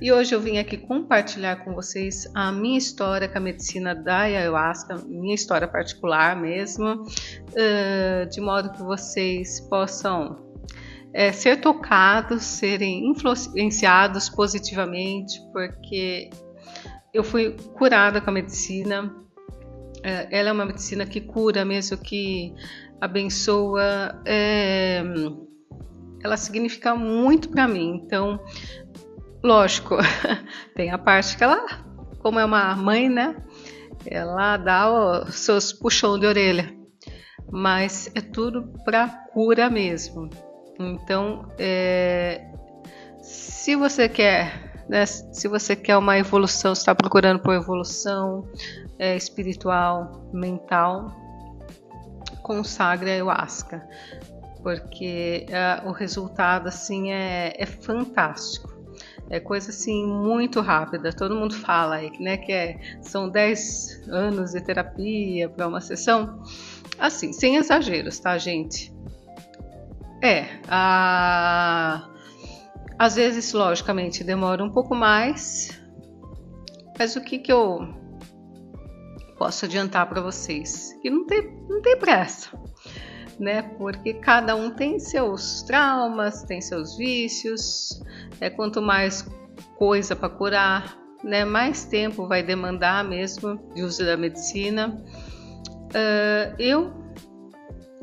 E hoje eu vim aqui compartilhar com vocês a minha história com a medicina da Ayahuasca, minha história particular mesmo, de modo que vocês possam ser tocados, serem influenciados positivamente, porque eu fui curada com a medicina. Ela é uma medicina que cura mesmo, que abençoa. Ela significa muito para mim. Então, lógico, tem a parte que ela, como é uma mãe, né? Ela dá os seus puxão de orelha, mas é tudo para cura mesmo. Então, se você quer, né, se você quer uma evolução, está procurando por evolução espiritual, mental, consagre a Ayahuasca, porque o resultado assim é fantástico. É coisa assim muito rápida. Todo mundo fala aí, né, que são 10 anos de terapia para uma sessão. Assim, sem exageros, tá, gente? Às vezes, logicamente, demora um pouco mais, mas o que eu posso adiantar para vocês? Que não tem pressa, né? Porque cada um tem seus traumas, tem seus vícios. Quanto mais coisa para curar, né, mais tempo vai demandar mesmo de uso da medicina. Eu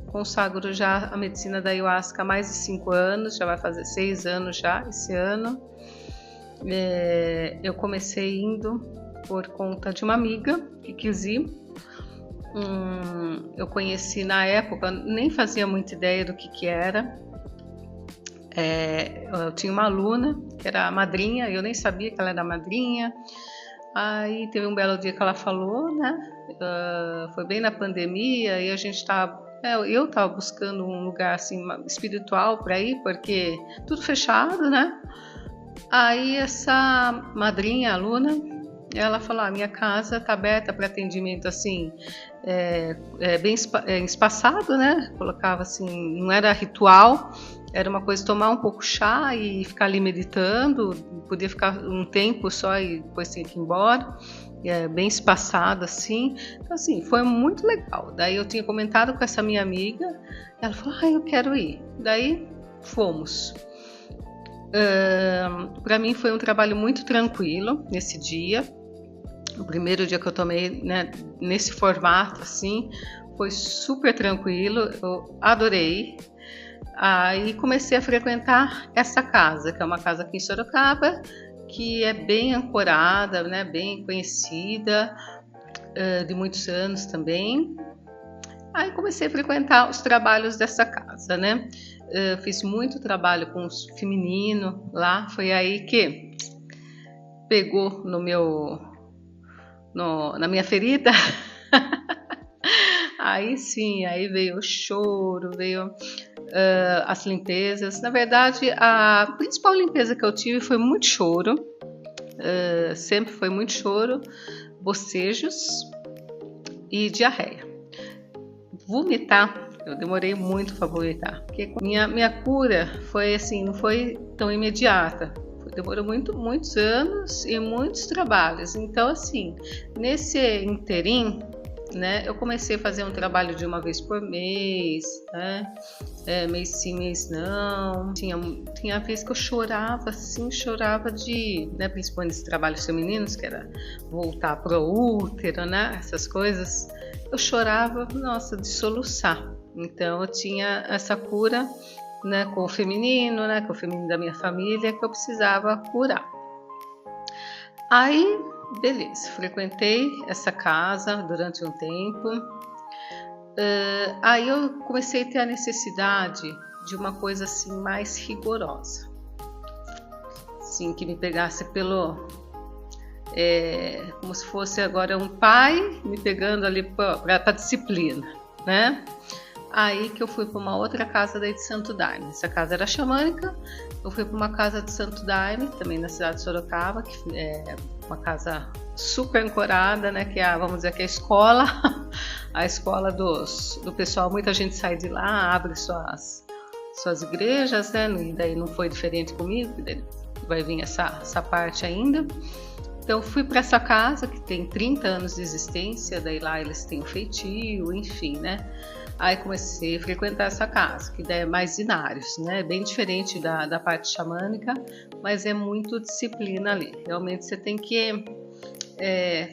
consagro já a medicina da Ayahuasca há mais de 5 anos, já vai fazer 6 anos já esse ano. Eu comecei indo por conta de uma amiga que quis ir. Eu conheci na época, nem fazia muita ideia do que era. Eu tinha uma aluna que era a madrinha, eu nem sabia que ela era madrinha. Aí teve um belo dia que ela falou, né? Foi bem na pandemia e a gente estava... eu estava buscando um lugar assim espiritual para ir, porque tudo fechado, né? Aí essa madrinha, aluna, ela falou: minha casa está aberta para atendimento assim, bem espaçado, né? Colocava assim, não era ritual, era uma coisa de tomar um pouco chá e ficar ali meditando, podia ficar um tempo só e depois tinha que ir embora. Bem espaçado assim. Então assim, foi muito legal. Daí eu tinha comentado com essa minha amiga, ela falou: eu quero ir. Daí fomos. Para mim foi um trabalho muito tranquilo nesse dia. O primeiro dia que eu tomei, né, nesse formato assim, foi super tranquilo, eu adorei. Aí comecei a frequentar essa casa, que é uma casa aqui em Sorocaba, que é bem ancorada, né, bem conhecida, de muitos anos também. Aí comecei a frequentar os trabalhos dessa casa, né? Fiz muito trabalho com os femininos lá, foi aí que pegou na minha ferida. Aí sim, aí veio o choro, veio as limpezas. Na verdade, a principal limpeza que eu tive foi muito choro, sempre foi muito choro, bocejos e diarreia. Vomitar, eu demorei muito para vomitar, porque minha cura foi assim, não foi tão imediata. Demorou muitos anos e muitos trabalhos. Então, assim, nesse interim, né, eu comecei a fazer um trabalho de uma vez por mês, né, mês sim, mês não. Tinha vez que eu chorava, assim, né, principalmente esses trabalhos femininos, que era voltar pro útero, né, essas coisas. Eu chorava, nossa, de soluçar. Então, eu tinha essa cura, né, com o feminino, né, com o feminino da minha família, que eu precisava curar. Aí, beleza, frequentei essa casa durante um tempo. Aí eu comecei a ter a necessidade de uma coisa assim mais rigorosa, assim, que me pegasse como se fosse agora um pai me pegando ali para a disciplina, né? Aí que eu fui para uma outra casa daí de Santo Daime. Essa casa era xamânica. Eu fui para uma casa de Santo Daime, também na cidade de Sorocaba, que é uma casa super ancorada, né? Que vamos dizer que é a escola do pessoal. Muita gente sai de lá, abre suas igrejas, né? E daí não foi diferente comigo. vai vir essa parte ainda. Então fui para essa casa que tem 30 anos de existência, daí lá eles têm o feitio, enfim, né? Aí comecei a frequentar essa casa, que é mais inários, né? Bem diferente da parte xamânica, mas é muito disciplina ali. Realmente você tem que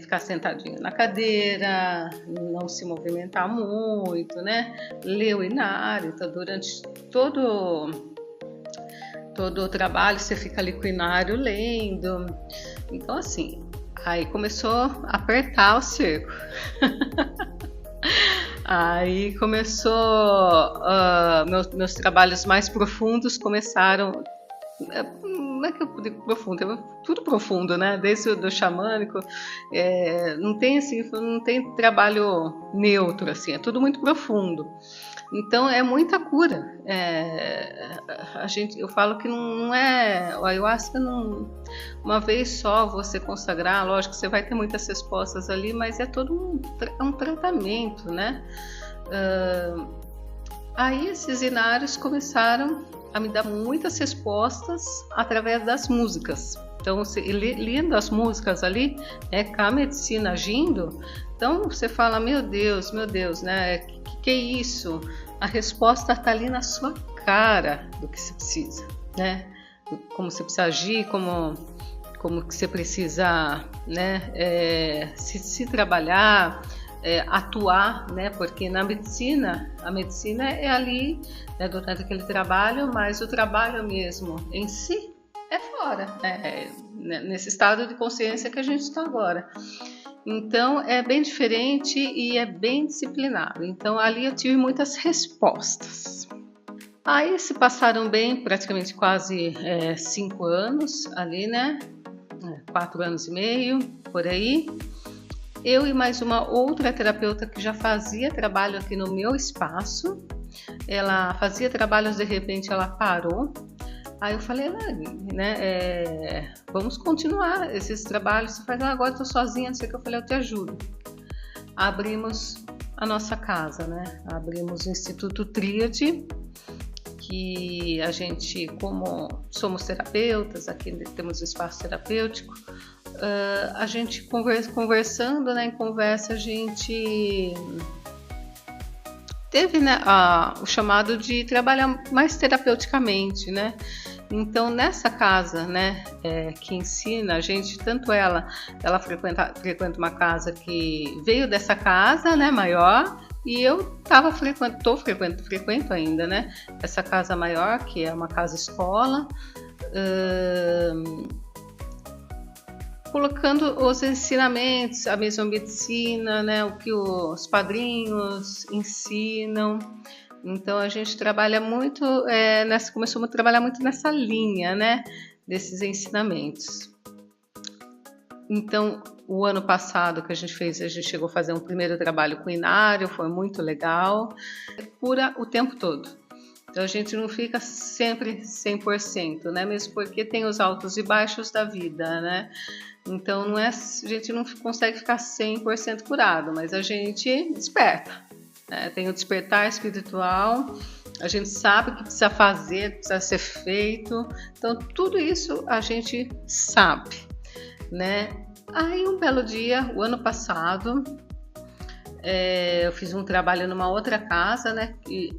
ficar sentadinho na cadeira, não se movimentar muito, né? Ler o inário, então durante todo o trabalho você fica ali com o inário lendo. Então assim, aí começou a apertar o cerco. Aí começou, meus trabalhos mais profundos começaram. Não é que eu digo profundo, é tudo profundo, né? Desde o xamânico, não tem assim, não tem trabalho neutro, assim, é tudo muito profundo. Então é muita cura. Eu falo que não é o ayahuasca, uma vez só você consagrar, lógico que você vai ter muitas respostas ali, mas é todo um tratamento, né? Aí esses inários começaram a me dar muitas respostas através das músicas. Então, lendo as músicas ali, com a medicina agindo, então você fala, meu Deus, né? Que é isso? A resposta está ali na sua cara do que você precisa, né? Como você precisa agir, como que você precisa, né? Se trabalhar, atuar, né? Porque na medicina, a medicina é ali, né, durante aquele trabalho, mas o trabalho mesmo em si é fora, nesse estado de consciência que a gente está agora. Então é bem diferente e é bem disciplinado. Então ali eu tive muitas respostas. Aí se passaram bem praticamente quase 5 anos ali, né? 4 anos e meio, por aí. Eu e mais uma outra terapeuta que já fazia trabalho aqui no meu espaço. Ela fazia trabalhos, de repente ela parou. Aí eu falei, né, vamos continuar esses trabalhos. Você fala, agora eu tô sozinha, não sei o que. Eu falei, eu te ajudo. Abrimos a nossa casa, né? Abrimos o Instituto Tríade, que a gente, como somos terapeutas, aqui temos um espaço terapêutico, a gente conversando, né, em conversa a gente teve, né, o chamado de trabalhar mais terapeuticamente, né? Então nessa casa, né, que ensina a gente, tanto ela frequenta uma casa que veio dessa casa, né, maior, e eu frequento ainda, né, essa casa maior, que é uma casa escola, colocando os ensinamentos, a mesma medicina, né, o que os padrinhos ensinam. Então a gente trabalha muito, começou a trabalhar muito nessa linha, né, desses ensinamentos. Então o ano passado que a gente chegou a fazer um primeiro trabalho com inário, foi muito legal, cura o tempo todo. Então a gente não fica sempre 100%, né, mesmo porque tem os altos e baixos da vida, né. Então a gente não consegue ficar 100% curado, mas a gente desperta. Tem o despertar espiritual, a gente sabe o que precisa fazer, precisa ser feito, então tudo isso a gente sabe, né? Aí um belo dia, o ano passado, eu fiz um trabalho numa outra casa, né? E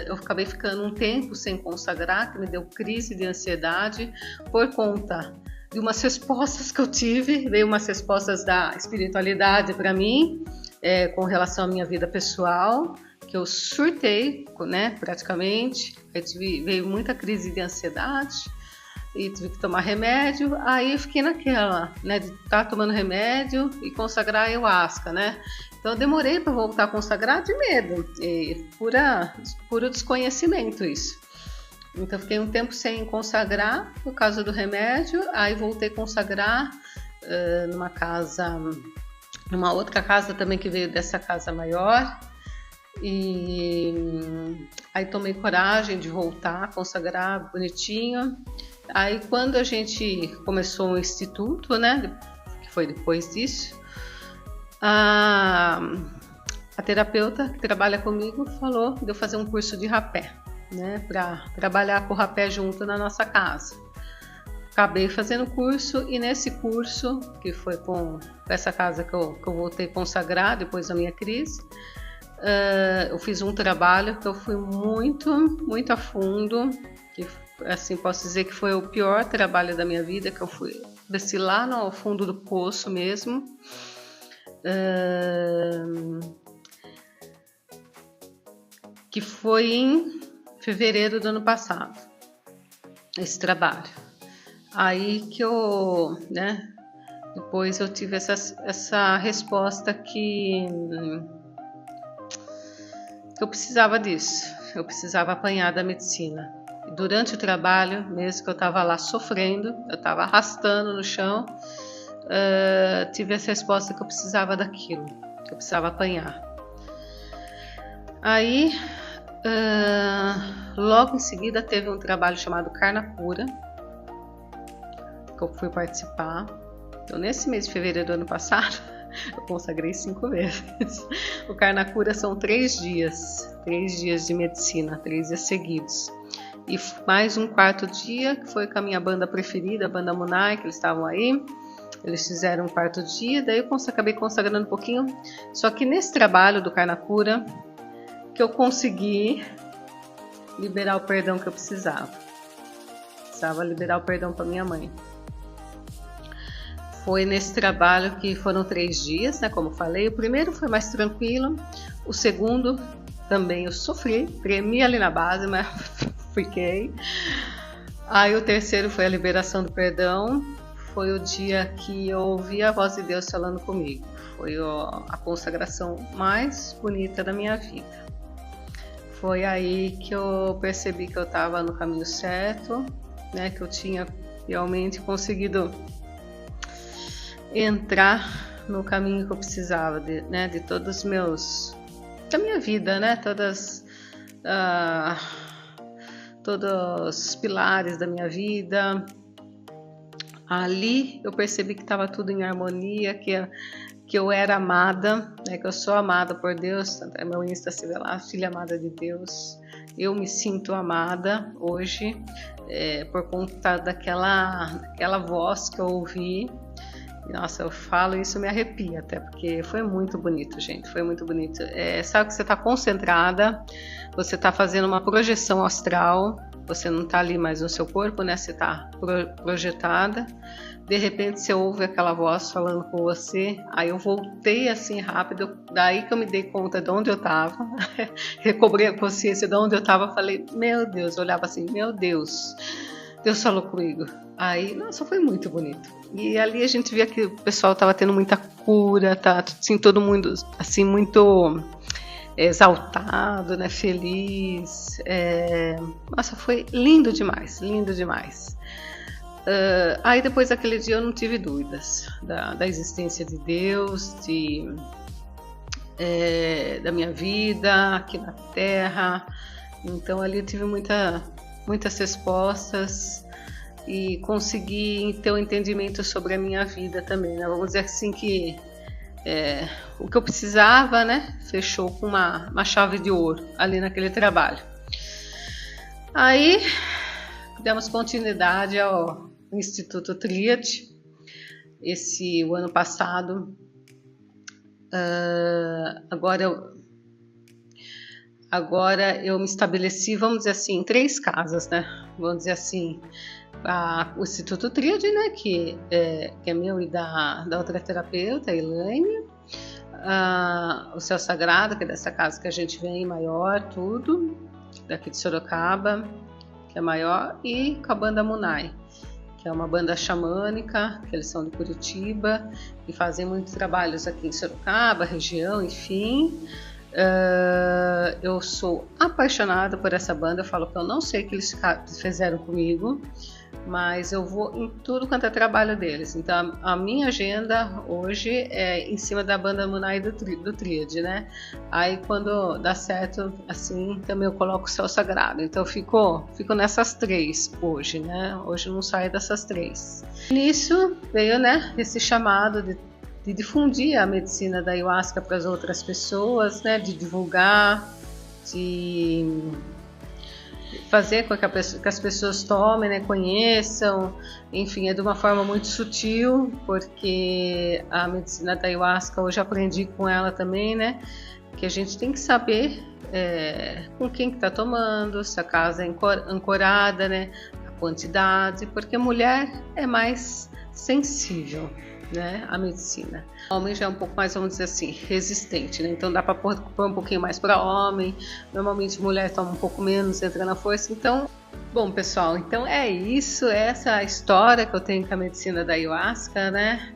eu acabei ficando um tempo sem consagrar, que me deu crise de ansiedade por conta de umas respostas que eu tive, veio umas respostas da espiritualidade para mim, com relação à minha vida pessoal, que eu surtei, né, praticamente. Veio muita crise de ansiedade e tive que tomar remédio. Aí eu fiquei naquela, né, de estar tomando remédio e consagrar a ayahuasca, né. Então eu demorei para voltar a consagrar de medo, puro desconhecimento isso. Então fiquei um tempo sem consagrar por causa do remédio, aí voltei a consagrar numa outra casa também que veio dessa casa maior, e aí tomei coragem de voltar a consagrar bonitinho. Aí quando a gente começou o instituto, né, que foi depois disso, a terapeuta que trabalha comigo falou de eu fazer um curso de rapé, né, para trabalhar com o rapé junto na nossa casa. acabei fazendo curso, e nesse curso, que foi com essa casa que eu voltei consagrar depois da minha crise, eu fiz um trabalho que eu fui muito a fundo, que assim posso dizer que foi o pior trabalho da minha vida, que eu desci lá no fundo do poço mesmo, que foi em fevereiro do ano passado, esse trabalho. Aí que eu, né, depois eu tive essa resposta que eu precisava disso, eu precisava apanhar da medicina. E durante o trabalho, mesmo que eu estava lá sofrendo, eu estava arrastando no chão, tive essa resposta que eu precisava daquilo, que eu precisava apanhar. Aí, logo em seguida, teve um trabalho chamado Carnacura, que eu fui participar. Então, nesse mês de fevereiro do ano passado, eu consagrei 5 vezes. O Carnacura são 3 dias de medicina, 3 dias seguidos. E mais um 4º dia, que foi com a minha banda preferida, a banda Munai, que eles estavam aí. Eles fizeram um 4º dia, daí eu acabei consagrando um pouquinho. Só que nesse trabalho do Carnacura, que eu consegui liberar o perdão que eu precisava. Precisava liberar o perdão para minha mãe. Foi nesse trabalho que foram 3 dias, né, como falei. O primeiro foi mais tranquilo, o segundo também eu sofri, tremi ali na base, mas fiquei. Aí o terceiro foi a liberação do perdão, foi o dia que eu ouvi a voz de Deus falando comigo. Foi a consagração mais bonita da minha vida. Foi aí que eu percebi que eu estava no caminho certo, né, que eu tinha realmente conseguido entrar no caminho que eu precisava, de todos os meus, da minha vida, né, todos os pilares da minha vida. Ali eu percebi que estava tudo em harmonia, que eu era amada, né, que eu sou amada por Deus. Meu Insta se vê lá, filha amada de Deus. Eu me sinto amada hoje, por conta daquela voz que eu ouvi. Nossa, eu falo isso, me arrepia até, porque foi muito bonito, gente, foi muito bonito. Sabe que você está concentrada, você está fazendo uma projeção astral, você não está ali mais no seu corpo, né? Você está projetada, de repente você ouve aquela voz falando com você. Aí eu voltei assim rápido, daí que eu me dei conta de onde eu estava, recobrei a consciência de onde eu estava, falei, meu Deus, eu olhava assim, meu Deus, Deus falou comigo. Aí, nossa, foi muito bonito. E ali a gente via que o pessoal estava tendo muita cura, tá assim, todo mundo assim, muito exaltado, né, feliz. Nossa, foi lindo demais, lindo demais. Aí depois daquele dia eu não tive dúvidas da existência de Deus, da minha vida aqui na Terra. Então ali eu tive muitas respostas e consegui ter um entendimento sobre a minha vida também, né? Vamos dizer assim que o que eu precisava, né, fechou com uma chave de ouro ali naquele trabalho. Aí demos continuidade ao Instituto Tríade. O ano passado, agora eu me estabeleci, vamos dizer assim, em 3 casas, né? Vamos dizer assim, o Instituto Tríade, né, que é meu e da outra terapeuta, a Elaine, o Céu Sagrado, que é dessa casa que a gente vem, maior, tudo, daqui de Sorocaba, que é maior, e com a banda Munai, que é uma banda xamânica, que eles são de Curitiba, e fazem muitos trabalhos aqui em Sorocaba, região, enfim. Eu sou apaixonada por essa banda. Eu falo que eu não sei o que eles fizeram comigo, mas eu vou em tudo quanto é trabalho deles. Então a minha agenda hoje é em cima da banda Munai do Tríade, né? Aí quando dá certo, assim, também eu coloco o Céu Sagrado. Então eu fico nessas 3 hoje, né? Hoje eu não saio dessas 3. Nisso veio, né, esse chamado de difundir a medicina da Ayahuasca para as outras pessoas, né, de divulgar, de fazer com que as pessoas tomem, né, conheçam, enfim, é de uma forma muito sutil, porque a medicina da ayahuasca, hoje aprendi com ela também, né, que a gente tem que saber com quem que está tomando, se a casa é ancorada, né, a quantidade, porque mulher é mais sensível, né, a medicina. O homem já é um pouco mais, vamos dizer assim, resistente, né? Então dá para pôr um pouquinho mais para homem. Normalmente mulher toma um pouco menos, entra na força. Então, bom, pessoal, então é isso, essa é a história que eu tenho com a medicina da ayahuasca, né?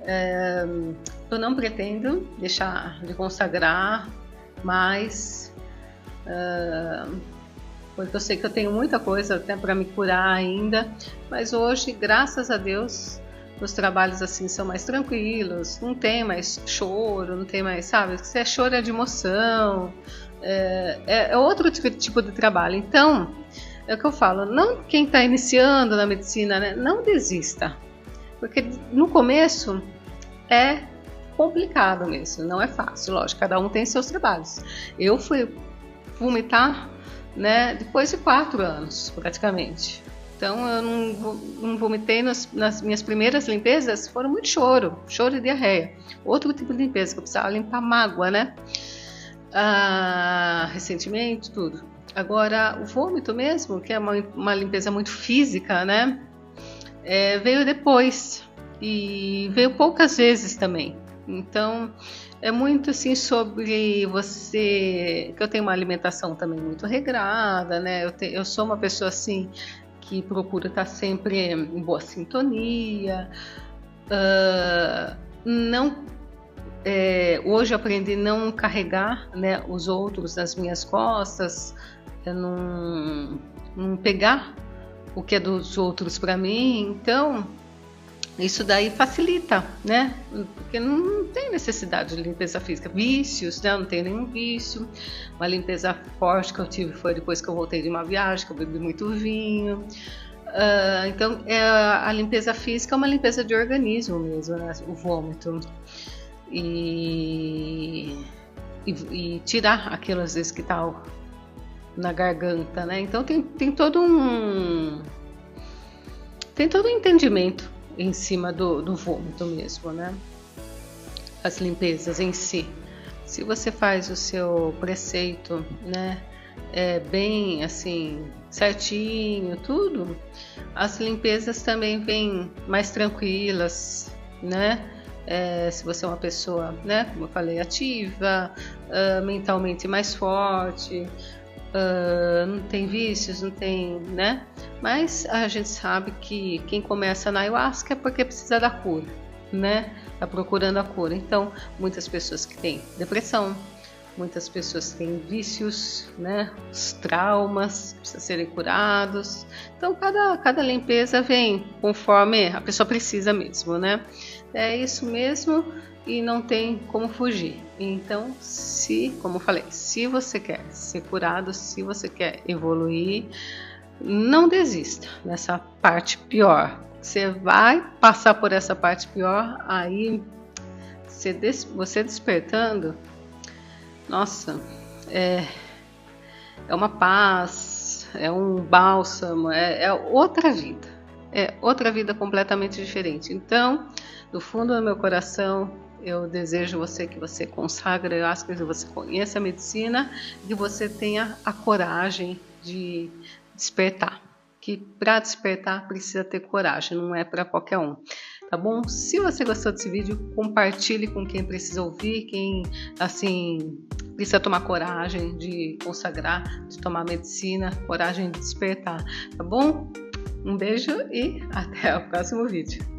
Eu não pretendo deixar de consagrar mais, porque eu sei que eu tenho muita coisa até para me curar ainda, mas hoje, graças a Deus, os trabalhos assim são mais tranquilos, não tem mais choro, não tem mais, sabe? Se é choro é de emoção, é outro tipo de trabalho. Então, é o que eu falo, não quem está iniciando na medicina, né, não desista, porque no começo é complicado mesmo, não é fácil, lógico, cada um tem seus trabalhos. Eu fui vomitar, né, depois de 4 anos, praticamente. Então eu não vomitei nas minhas primeiras limpezas, foram muito choro e diarreia. Outro tipo de limpeza, que eu precisava limpar mágoa, né? Recentemente, tudo. Agora, o vômito mesmo, que é uma limpeza muito física, né? Veio depois e veio poucas vezes também. Então, é muito assim sobre você, que eu tenho uma alimentação também muito regrada, né? Eu sou uma pessoa assim que procura estar sempre em boa sintonia. Hoje eu aprendi a não carregar, né, os outros nas minhas costas, não pegar o que é dos outros para mim. Então, isso daí facilita, né? Porque não tem necessidade de limpeza física. Vícios, né? Não tem nenhum vício. Uma limpeza forte que eu tive foi depois que eu voltei de uma viagem, que eu bebi muito vinho. Então, a limpeza física é uma limpeza de organismo mesmo, né? O vômito. E tirar aquilo, às vezes, que está na garganta, né? Então, tem todo um entendimento em cima do vômito mesmo, né? As limpezas em si. Se você faz o seu preceito, né, bem assim, certinho, tudo, as limpezas também vêm mais tranquilas, né? Se você é uma pessoa, né, como eu falei, ativa, mentalmente mais forte, não tem vícios, não tem, né? Mas a gente sabe que quem começa na ayahuasca é porque precisa da cura, né? Tá procurando a cura. Então, muitas pessoas que têm depressão, muitas pessoas que têm vícios, né? Os traumas precisam serem curados. Então, cada limpeza vem conforme a pessoa precisa mesmo, né? É isso mesmo e não tem como fugir. Então, como eu falei, se você quer ser curado, se você quer evoluir, não desista nessa parte pior. Você vai passar por essa parte pior, aí você despertando, nossa, é uma paz, é um bálsamo, é outra vida completamente diferente. Então, do fundo do meu coração, eu desejo que você consagre a ayahuasca, que você conheça a medicina, que você tenha a coragem de despertar. Que para despertar precisa ter coragem, não é para qualquer um. Tá bom? Se você gostou desse vídeo, compartilhe com quem precisa ouvir, quem assim precisa tomar coragem de consagrar, de tomar medicina, coragem de despertar. Tá bom? Um beijo e até o próximo vídeo.